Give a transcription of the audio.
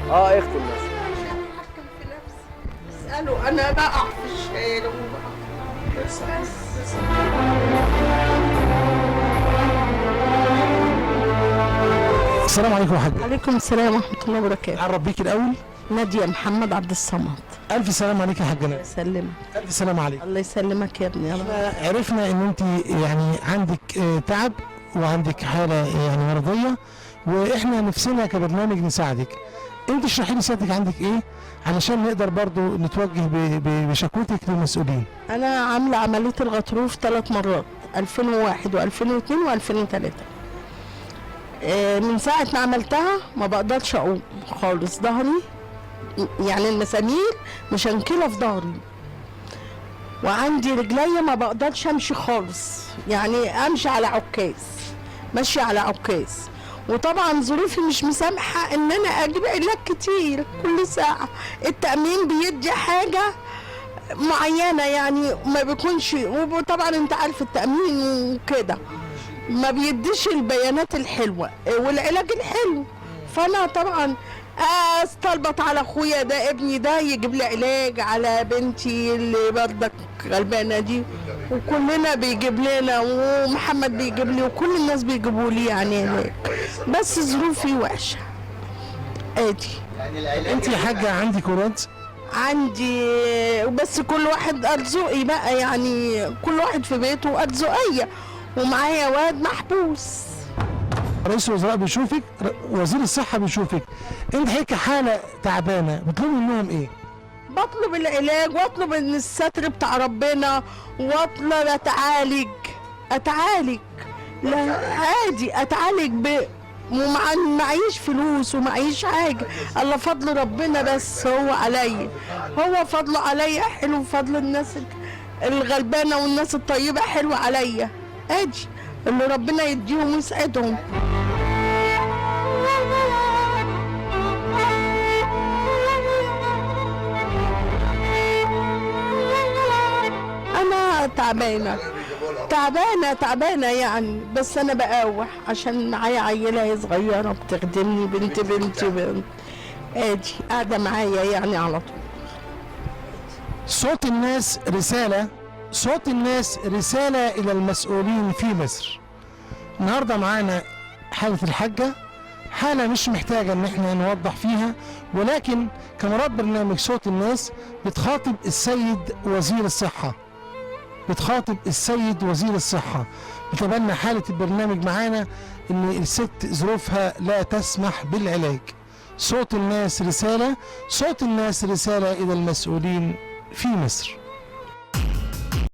اه اختم بس. عشان اتحكم في نفسي. اساله انا بقع في الشارع وبقع. بس السلام عليكم يا حاج. عليكم السلام ورحمه الله وبركاته. عرف بيك الاول. ناديه محمد عبد الصمد. الف سلام عليك يا حاج ناديه. يسلمك. الف سلام عليك. الله يسلمك يا ابني. احنا عرفنا ان انت يعني عندك تعب وعندك حاله يعني مرضيه، واحنا نفسنا كبرنامج نساعدك. انت اشرحي لي سيادتك عندك ايه علشان نقدر برضو نتوجه بشكوتك للمسؤولين. انا عامله عمليه الغضروف 3 مرات، 2001 و2002 و2003. من ساعه ما عملتها ما بقدرش اقوم خالص، ظهري يعني المسامير مشنكله في ظهري، وعندي رجليا ما بقدرش امشي خالص، يعني امشي على عكاز، ماشيه على عكاز. وطبعا ظروفي مش مسامحه ان انا اجيب علاج كتير كل ساعه. التامين بيدي حاجه معينه يعني ما بيكونش، وطبعا انت عارف التامين وكده ما بيديش البيانات الحلوه والعلاج الحلو. فانا طبعا استلبط على اخويا ده ابني ده يجيب لي علاج، على بنتي اللي بردك غلبانه دي، وكلنا بيجيب لنا، ومحمد بيجيب لي، وكل الناس بيجيبوا لي يعني علاج. بس ظروفي وحشه ادي. انت يا حاجه عندك ولاد؟ عندي، بس كل واحد ارزقي بقى، يعني كل واحد في بيته ارزقيه، ومعايا واد محبوس. رئيس الوزراء بيشوفك، وزير الصحه بيشوفك، انت هيك حاله تعبانه بتطلبي منهم ايه؟ بطلب العلاج، واطلب ان الستر بتاع ربنا، واطلب اتعالج. لا عادي اتعالج معيش فلوس ومعيش حاجه، الله فضل ربنا، بس هو عليا، هو فضله عليا حلو، فضل الناس الغلبانه والناس الطيبه حلو عليا، ادي اللي ربنا يديهم ويسعدهم. انا تعبانه يعني، بس انا بقاوح عشان معايا عيله صغيره بتخدمني، بنت ادي قاعده معايا يعني على طول. صوت الناس رساله، صوت الناس رساله الى المسؤولين في مصر. النهارده معانا حاله الحاجه، حاله مش محتاجه ان احنا نوضح فيها، ولكن كاميرات برنامج صوت الناس بتخاطب السيد وزير الصحه، بتخاطب السيد وزير الصحة. بتبنى حالة البرنامج معانا ان الست ظروفها لا تسمح بالعلاج. صوت الناس رسالة، صوت الناس رسالة الى المسؤولين في مصر.